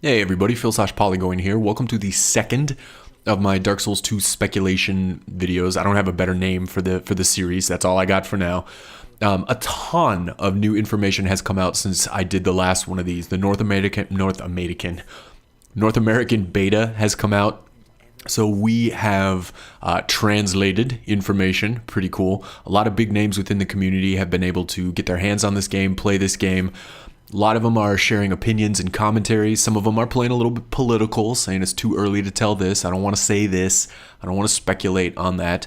Hey everybody, Phil/Polygoin here. Welcome to the second of my Dark Souls 2 speculation videos. I don't have a better name for the series. That's all I got for now. A ton of new information has come out since I did the last one of these. The North American beta has come out. So we have translated information, pretty cool. A lot of big names within the community have been able to get their hands on this game, play this game. A lot of them are sharing opinions and commentaries. Some of them are playing a little bit political, saying it's too early to tell this. I don't want to say this. I don't want to speculate on that.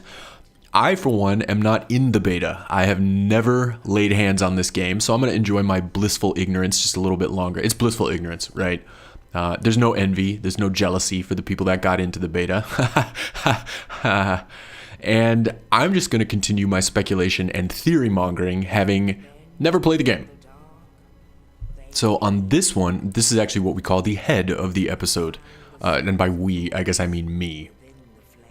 I, for one, am not in the beta. I have never laid hands on this game, so I'm going to enjoy my blissful ignorance just a little bit longer. It's blissful ignorance, right? There's no envy. There's no jealousy for the people that got into the beta. And I'm just going to continue my speculation and theory mongering, having never played the game. So on this one, this is actually what we call the head of the episode. And by we, I guess I mean me.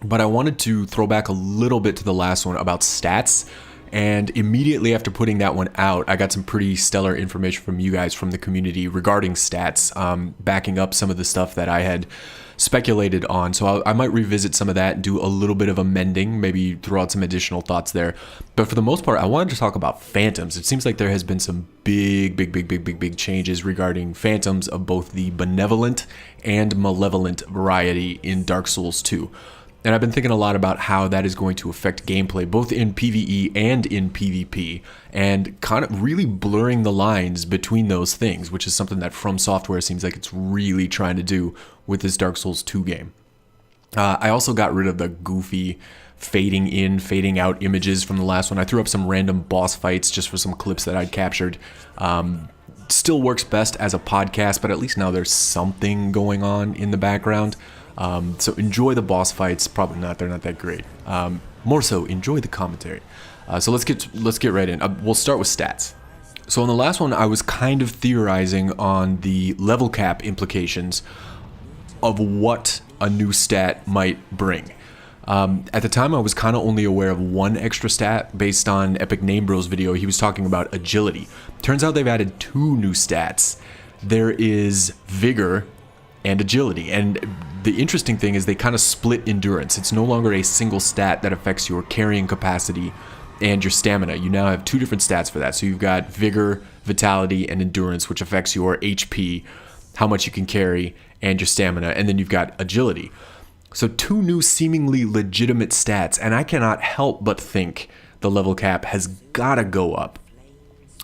But I wanted to throw back a little bit to the last one about stats. And immediately after putting that one out, I got some pretty stellar information from you guys from the community regarding stats, backing up some of the stuff that I had speculated on. So I might revisit some of that and do a little bit of amending, maybe throw out some additional thoughts there. But for the most part, I wanted to talk about phantoms. It seems like there has been some big changes regarding phantoms of both the benevolent and malevolent variety in Dark Souls 2. And I've been thinking a lot about how that is going to affect gameplay, both in PvE and in PvP, and kind of really blurring the lines between those things, which is something that From Software seems like it's really trying to do with this Dark Souls 2 game. I also got rid of the goofy fading in, fading out images from the last one. I threw up some random boss fights just for some clips that I'd captured. Still works best as a podcast, but at least now there's something going on in the background. So enjoy the boss fights. Probably not. They're not that great. More so, enjoy the commentary. So let's get right in. We'll start with stats. So on the last one, I was kind of theorizing on the level cap implications of what a new stat might bring. At the time, I was kind of only aware of one extra stat based on EpicNameBro's video. He was talking about agility. Turns out they've added two new stats. There is vigor and agility, and the interesting thing is they kind of split endurance. It's no longer a single stat that affects your carrying capacity and your stamina. You now have two different stats for that. So you've got vigor, vitality, and endurance, which affects your HP, how much you can carry, and your stamina, and then you've got agility. So two new seemingly legitimate stats, and I cannot help but think the level cap has gotta go up.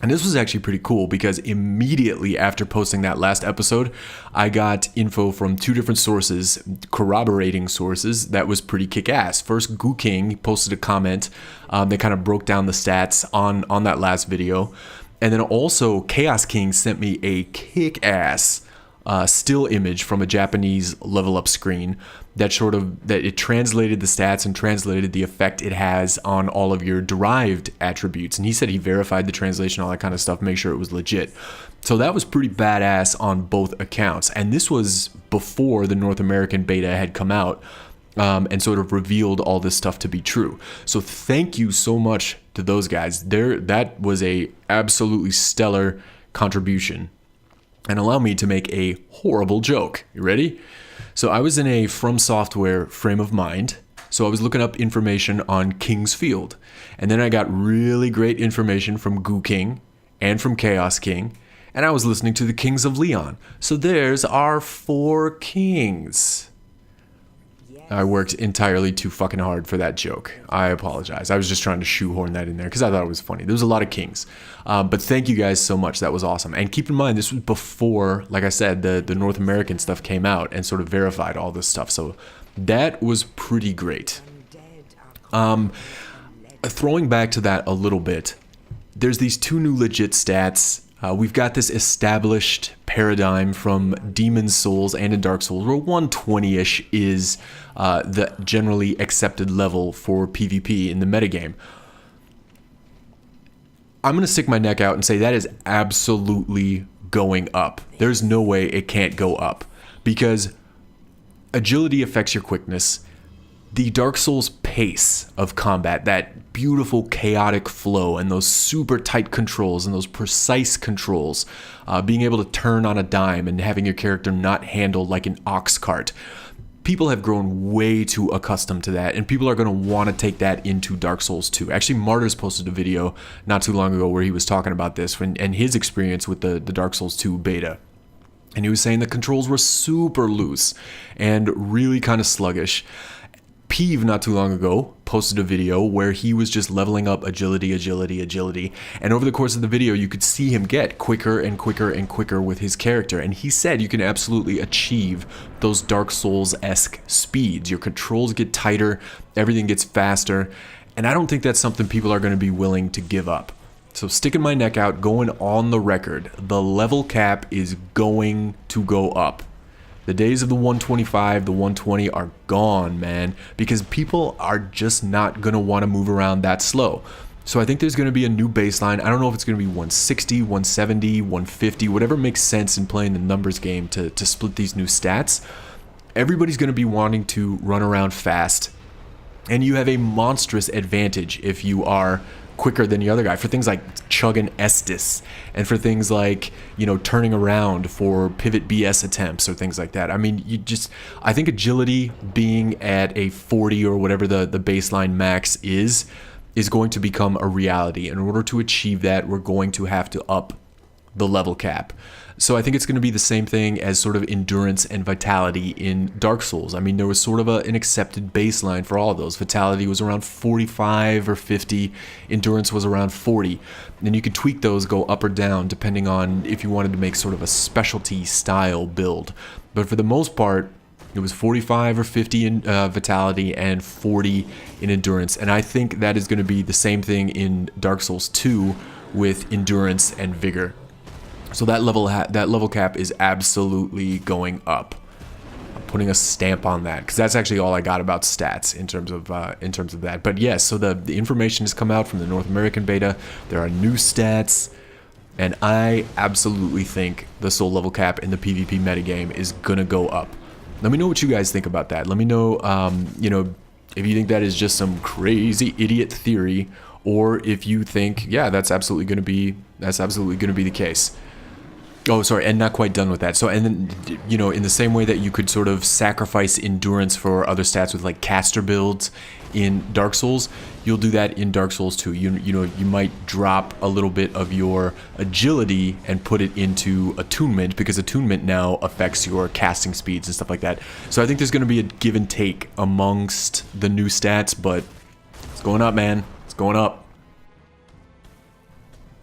And this was actually pretty cool because immediately after posting that last episode, I got info from two different sources, corroborating sources, that was pretty kick-ass. First, Goo King posted a comment that kind of broke down the stats on that last video. And then also, ChaosKing sent me a kick-ass still image from a Japanese level up screen that it translated the stats and translated the effect it has on all of your derived attributes. And he said he verified the translation, all that kind of stuff, make sure it was legit. So that was pretty badass on both accounts. And this was before the North American beta had come out and sort of revealed all this stuff to be true. So thank you so much to those guys. That was a absolutely stellar contribution. And allow me to make a horrible joke. You ready? So I was in a From Software frame of mind. So I was looking up information on King's Field. And then I got really great information from Goo King and from ChaosKing. And I was listening to the Kings of Leon. So there's our 4 kings. I worked entirely too fucking hard for that joke. I apologize. I was just trying to shoehorn that in there because I thought it was funny. There was a lot of kings. But thank you guys so much. That was awesome. And keep in mind, this was before, like I said, the North American stuff came out and sort of verified all this stuff. So that was pretty great. Throwing back to that a little bit, there's these two new legit stats. We've got this established paradigm from Demon's Souls and in Dark Souls where 120-ish is the generally accepted level for PvP in the metagame. I'm going to stick my neck out and say that is absolutely going up. There's no way it can't go up because agility affects your quickness. The Dark Souls pace of combat, that beautiful chaotic flow, and those super tight controls and those precise controls, being able to turn on a dime and having your character not handled like an ox cart. People have grown way too accustomed to that, and people are going to want to take that into Dark Souls 2. Actually, Martyrs posted a video not too long ago where he was talking about this and his experience with the Dark Souls 2 beta. And he was saying the controls were super loose and really kind of sluggish. Peeve not too long ago posted a video where he was just leveling up agility, and over the course of the video you could see him get quicker and quicker and quicker with his character, and he said you can absolutely achieve those Dark Souls-esque speeds. Your controls get tighter, everything gets faster, and I don't think that's something people are going to be willing to give up. So sticking my neck out, going on the record, the level cap is going to go up. The days of the 125, the 120 are gone, man, because people are just not going to want to move around that slow. So I think there's going to be a new baseline. I don't know if it's going to be 160, 170, 150, whatever makes sense in playing the numbers game to split these new stats. Everybody's going to be wanting to run around fast, and you have a monstrous advantage if you are quicker than the other guy for things like chugging Estus, and for things like, you know, turning around for pivot BS attempts or things like that. I mean, I think agility being at a 40 or whatever the baseline max is going to become a reality. In order to achieve that, we're going to have to up the level cap. So I think it's going to be the same thing as sort of endurance and vitality in Dark Souls. I mean, there was sort of an accepted baseline for all of those. Vitality was around 45 or 50. Endurance was around 40. And you could tweak those, go up or down, depending on if you wanted to make sort of a specialty style build. But for the most part, it was 45 or 50 in vitality and 40 in endurance. And I think that is going to be the same thing in Dark Souls 2 with endurance and vigor. So that level cap is absolutely going up. I'm putting a stamp on that because that's actually all I got about stats in terms of that. But yes, so the information has come out from the North American beta. There are new stats, and I absolutely think the soul level cap in the PvP metagame is gonna go up. Let me know what you guys think about that. Let me know, you know, if you think that is just some crazy idiot theory, or if you think, yeah, that's absolutely gonna be the case. Oh, sorry, and not quite done with that. So, and then, you know, in the same way that you could sort of sacrifice endurance for other stats with like caster builds in Dark Souls, you'll do that in Dark Souls 2. You know, you might drop a little bit of your agility and put it into attunement, because attunement now affects your casting speeds and stuff like that. So I think there's going to be a give and take amongst the new stats, but it's going up, man. It's going up.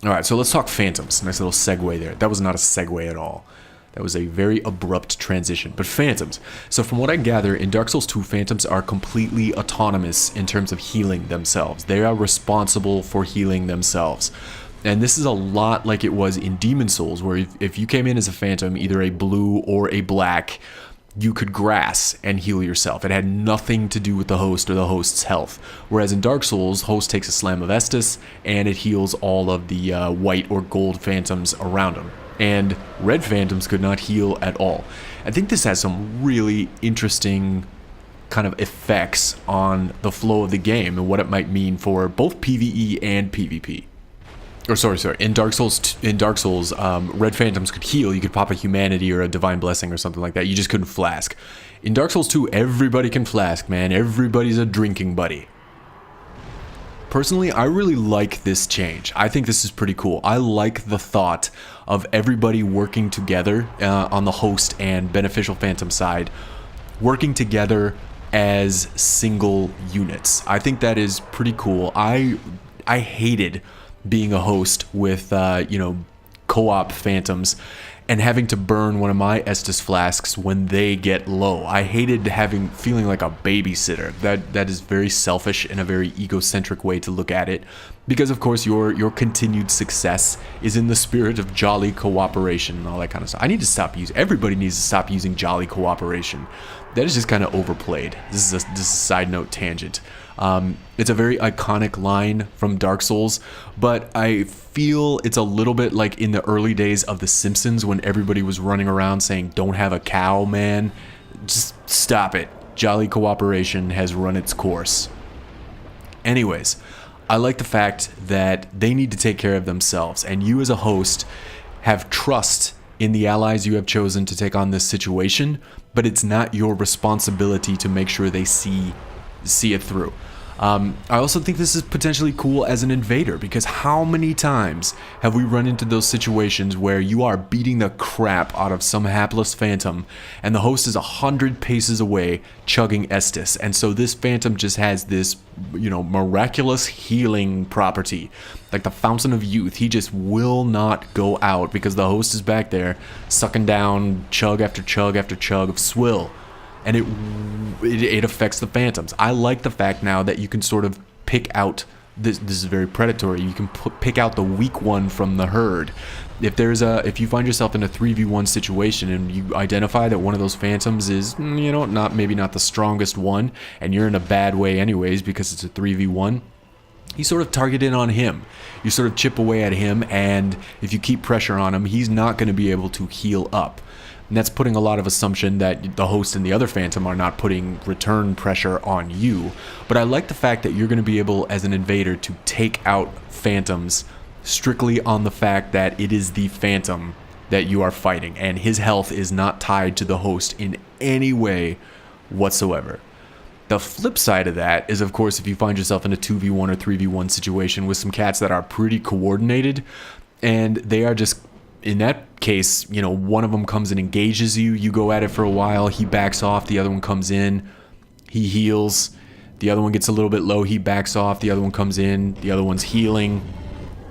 Alright, so let's talk Phantoms. Nice little segue there. That was not a segue at all. That was a very abrupt transition. But Phantoms. So from what I gather, in Dark Souls 2, Phantoms are completely autonomous in terms of healing themselves. They are responsible for healing themselves. And this is a lot like it was in Demon Souls, where if you came in as a Phantom, either a blue or a black, you could grass and heal yourself. It had nothing to do with the host or the host's health. Whereas in Dark Souls, host takes a slam of Estus and it heals all of the white or gold phantoms around him. And red phantoms could not heal at all. I think this has some really interesting kind of effects on the flow of the game and what it might mean for both PvE and PvP. Or sorry. In Dark Souls, red phantoms could heal. You could pop a humanity or a divine blessing or something like that. You just couldn't flask. In Dark Souls 2, everybody can flask, man. Everybody's a drinking buddy. Personally, I really like this change. I think this is pretty cool. I like the thought of everybody working together on the host and beneficial phantom side, working together as single units. I think that is pretty cool. I hated being a host with, you know, co-op phantoms and having to burn one of my Estus flasks when they get low. I hated feeling like a babysitter. That is very selfish and a very egocentric way to look at it, because of course your continued success is in the spirit of jolly cooperation and all that kind of stuff. Everybody needs to stop using jolly cooperation. That is just kind of overplayed. This is a side note tangent. It's a very iconic line from Dark Souls, but I feel it's a little bit like in the early days of The Simpsons when everybody was running around saying, "Don't have a cow, man." Just stop it. Jolly cooperation has run its course. Anyways, I like the fact that they need to take care of themselves, and you as a host have trust in the allies you have chosen to take on this situation, but it's not your responsibility to make sure they see it through. I also think this is potentially cool as an invader, because how many times have we run into those situations where you are beating the crap out of some hapless phantom and the host is 100 paces away chugging Estus, and so this phantom just has this, you know, miraculous healing property, like the fountain of youth. He just will not go out because the host is back there sucking down chug after chug after chug of swill. And it affects the phantoms. I like the fact now that you can sort of pick out, this is very predatory, you can pick out the weak one from the herd. If you find yourself in a 3v1 situation and you identify that one of those phantoms is, you know, maybe not the strongest one, and you're in a bad way anyways because it's a 3v1, you sort of target in on him. You sort of chip away at him, and if you keep pressure on him, he's not going to be able to heal up. And that's putting a lot of assumption that the host and the other phantom are not putting return pressure on you. But I like the fact that you're going to be able, as an invader, to take out phantoms strictly on the fact that it is the phantom that you are fighting, and his health is not tied to the host in any way whatsoever. The flip side of that is, of course, if you find yourself in a 2v1 or 3v1 situation with some cats that are pretty coordinated, and they are just, in that case, you know, one of them comes and engages you, you go at it for a while, he backs off, the other one comes in, he heals, the other one gets a little bit low, he backs off, the other one comes in, the other one's healing.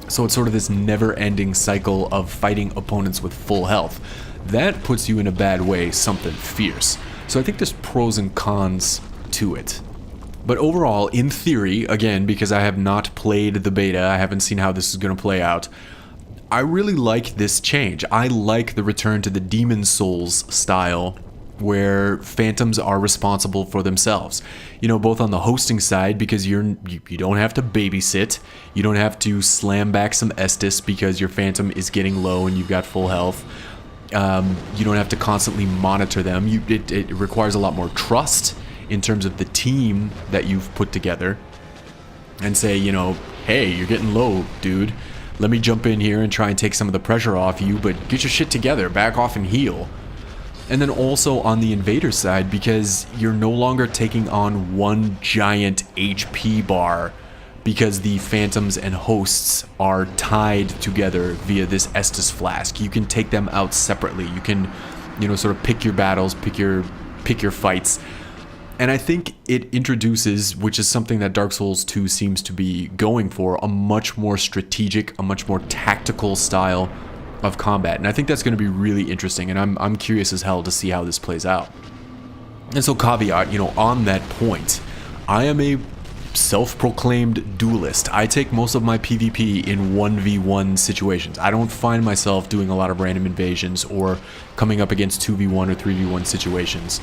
So it's sort of this never-ending cycle of fighting opponents with full health. That puts you in a bad way, something fierce. So I think there's pros and cons to it. But overall, in theory, again, because I have not played the beta, I haven't seen how this is going to play out, I really like this change. I like the return to the Demon Souls style, where phantoms are responsible for themselves. You know, both on the hosting side, because you don't have to babysit, you don't have to slam back some Estus because your phantom is getting low and you've got full health. You don't have to constantly monitor them. It requires a lot more trust in terms of the team that you've put together, and say, you know, hey, you're getting low, dude. Let me jump in here and try and take some of the pressure off you, but get your shit together, back off and heal. And then also on the invader side, because you're no longer taking on one giant HP bar, because the phantoms and hosts are tied together via this Estus flask. You can take them out separately. You can, you know, sort of pick your battles, pick your fights. And I think it introduces, which is something that Dark Souls 2 seems to be going for, a much more strategic, a much more tactical style of combat. And I think that's going to be really interesting, and I'm curious as hell to see how this plays out. And so caveat, you know, on that point, I am a self-proclaimed duelist. I take most of my PvP in 1v1 situations. I don't find myself doing a lot of random invasions or coming up against 2v1 or 3v1 situations.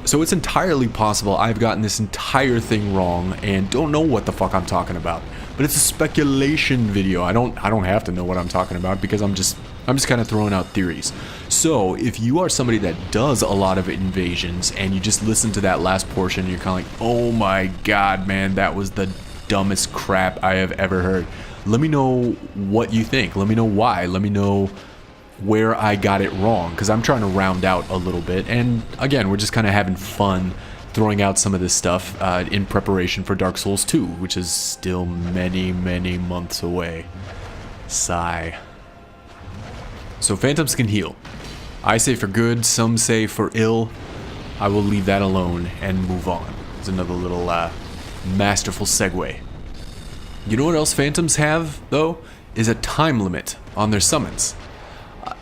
So it's entirely possible I've gotten this entire thing wrong and don't know what the fuck I'm talking about. But it's a speculation video. I don't have to know what I'm talking about, because I'm just kind of throwing out theories. So if you are somebody that does a lot of invasions and you just listen to that last portion and you're kind of like, oh my god, man, that was the dumbest crap I have ever heard, let me know what you think. Let me know why. Let me know where I got it wrong, because I'm trying to round out a little bit. And again, we're just kind of having fun throwing out some of this stuff in preparation for Dark Souls 2, which is still many, many months away. Sigh. So phantoms can heal. I say for good, some say for ill. I will leave that alone and move on. It's another little masterful segue. You know what else phantoms have, though? Is a time limit on their summons.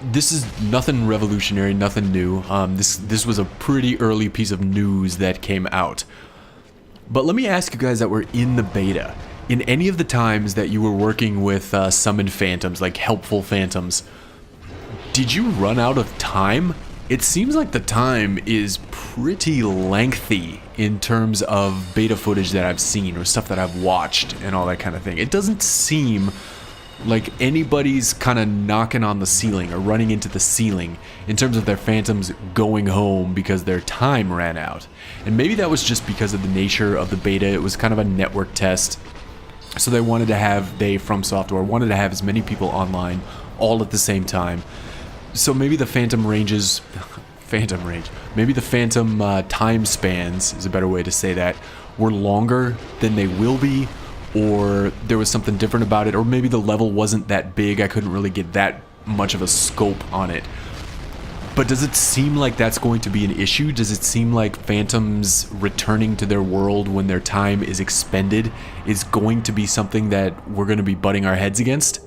This is nothing revolutionary, nothing new. This was a pretty early piece of news that came out. But let me ask you guys that were in the beta. In any of the times that you were working with summoned phantoms, like helpful phantoms, did you run out of time? It seems like the time is pretty lengthy in terms of beta footage that I've seen or stuff that I've watched and all that kind of thing. It doesn't seem Like anybody's kind of knocking on the ceiling or running into the ceiling in terms of their phantoms going home because their time ran out. And maybe that was just because of the nature of the beta. It was kind of a network test. So they wanted to have, From Software wanted to have as many people online all at the same time. So maybe the phantom ranges, maybe the phantom time spans is a better way to say that, were longer than they will be, or there was something different about it, or maybe the level wasn't that big. I couldn't really get that much of a scope on it. But does it seem like that's going to be an issue? Does it seem like phantoms returning to their world when their time is expended is going to be something that we're going to be butting our heads against?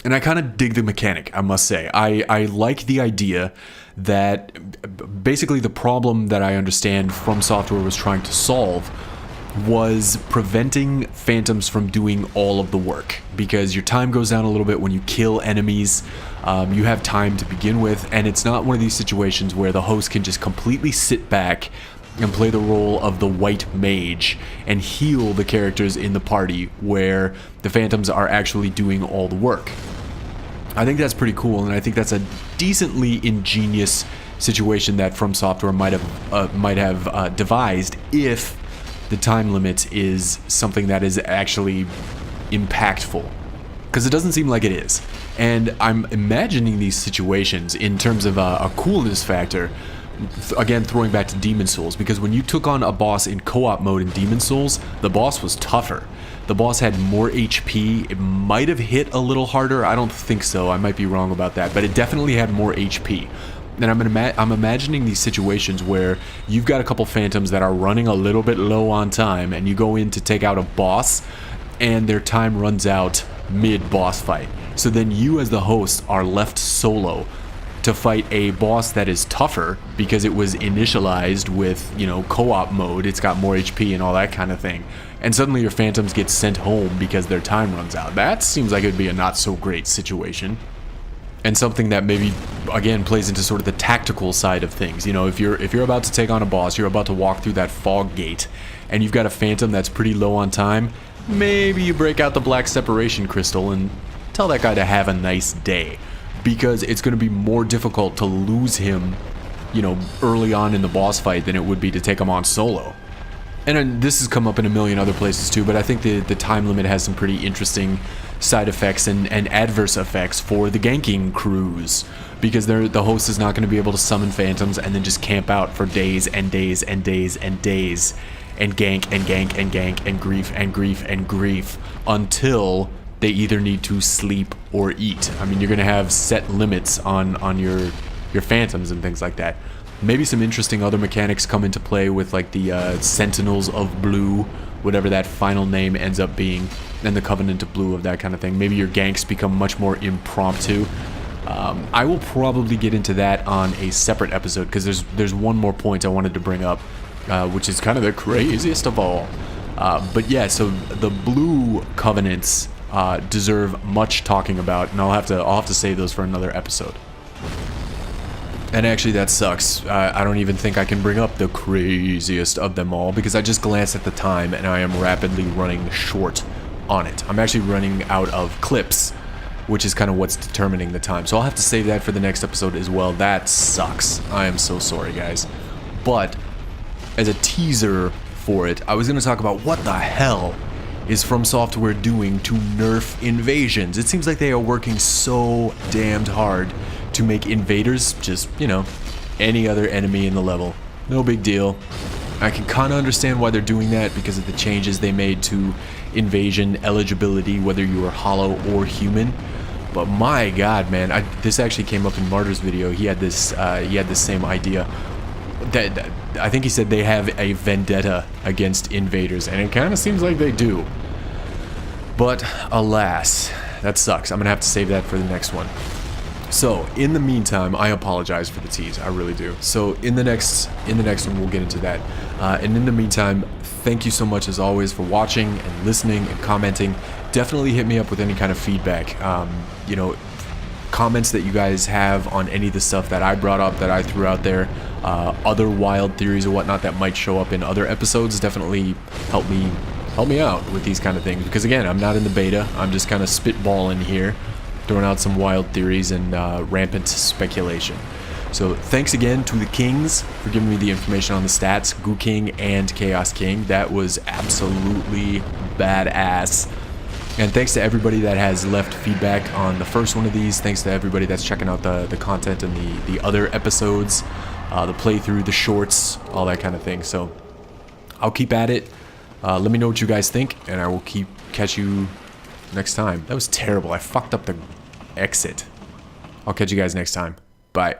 And I kind of dig the mechanic, I must say. I like the idea that basically the problem that I understand From Software was trying to solve was preventing phantoms from doing all of the work, because your time goes down a little bit when you kill enemies. You have time to begin with, and it's not one of these situations where the host can just completely sit back and play the role of the white mage and heal the characters in the party where the phantoms are actually doing all the work. I think that's pretty cool, and I think that's a decently ingenious situation that From Software might have devised if the time limit is something that is actually impactful, because it doesn't seem like it is. And I'm imagining these situations in terms of a coolness factor, again throwing back to Demon Souls, because when you took on a boss in co-op mode in Demon Souls, the boss was tougher. The boss had more HP. It might have hit a little harder. I don't think so. I might be wrong about that, but it definitely had more HP. And I'm imagining these situations where you've got a couple phantoms that are running a little bit low on time, and you go in to take out a boss, and their time runs out mid-boss fight. So then you as the host are left solo to fight a boss that is tougher because it was initialized with, co-op mode. It's got more HP and all that kind of thing. And suddenly your phantoms get sent home because their time runs out. That seems like it would be a not so great situation. And something that maybe, again, plays into sort of the tactical side of things. If you're about to take on a boss, you're about to walk through that fog gate, and you've got a phantom that's pretty low on time, maybe you break out the black separation crystal and tell that guy to have a nice day, because it's going to be more difficult to lose him, early on in the boss fight than it would be to take him on solo. And this has come up in a million other places too, but I think the time limit has some pretty interesting side effects and adverse effects for the ganking crews, because the host is not going to be able to summon phantoms and then just camp out for days and days and days and days and gank and gank and gank and grief and grief and grief until they either need to sleep or eat. I mean, you're going to have set limits on your phantoms and things like that. Maybe some interesting other mechanics come into play with like the Sentinels of Blue, whatever that final name ends up being, and the Covenant of Blue of that kind of thing. Maybe your ganks become much more impromptu. I will probably get into that on a separate episode, because there's one more point I wanted to bring up, which is kind of the craziest of all. But yeah, so the Blue Covenants deserve much talking about, and I'll have to save those for another episode. And actually that sucks. I don't even think I can bring up the craziest of them all, because I just glanced at the time and I am rapidly running short on it. I'm actually running out of clips, which is kind of what's determining the time. So I'll have to save that for the next episode as well. That sucks. I am so sorry, guys. But as a teaser for it, I was going to talk about what the hell is From Software doing to nerf invasions. It seems like they are working so damned hard to make invaders just, any other enemy in the level. No big deal. I can kind of understand why they're doing that because of the changes they made to invasion eligibility, whether you are hollow or human. But my god, man, this actually came up in Martyr's video. He had this same idea. That I think he said they have a vendetta against invaders, and it kind of seems like they do. But alas, that sucks. I'm gonna have to save that for the next one. So in the meantime, I apologize for the tease. I really do. So in the next one, we'll get into that. And in the meantime, thank you so much as always for watching and listening and commenting. Definitely hit me up with any kind of feedback. Comments that you guys have on any of the stuff that I brought up, that I threw out there, other wild theories or whatnot that might show up in other episodes. Definitely help me help me out with these kind of things, because again, I'm not in the beta. I'm just kind of spitballing here, throwing out some wild theories and rampant speculation. So thanks again to the Kings for giving me the information on the stats, Goo King and Chaos King. That was absolutely badass. And thanks to everybody that has left feedback on the first one of these. Thanks to everybody that's checking out the content and the other episodes, the playthrough, the shorts, all that kind of thing. So I'll keep at it. Let me know what you guys think, and I will catch you next time. That was terrible. I fucked up the exit. I'll catch you guys next time. Bye.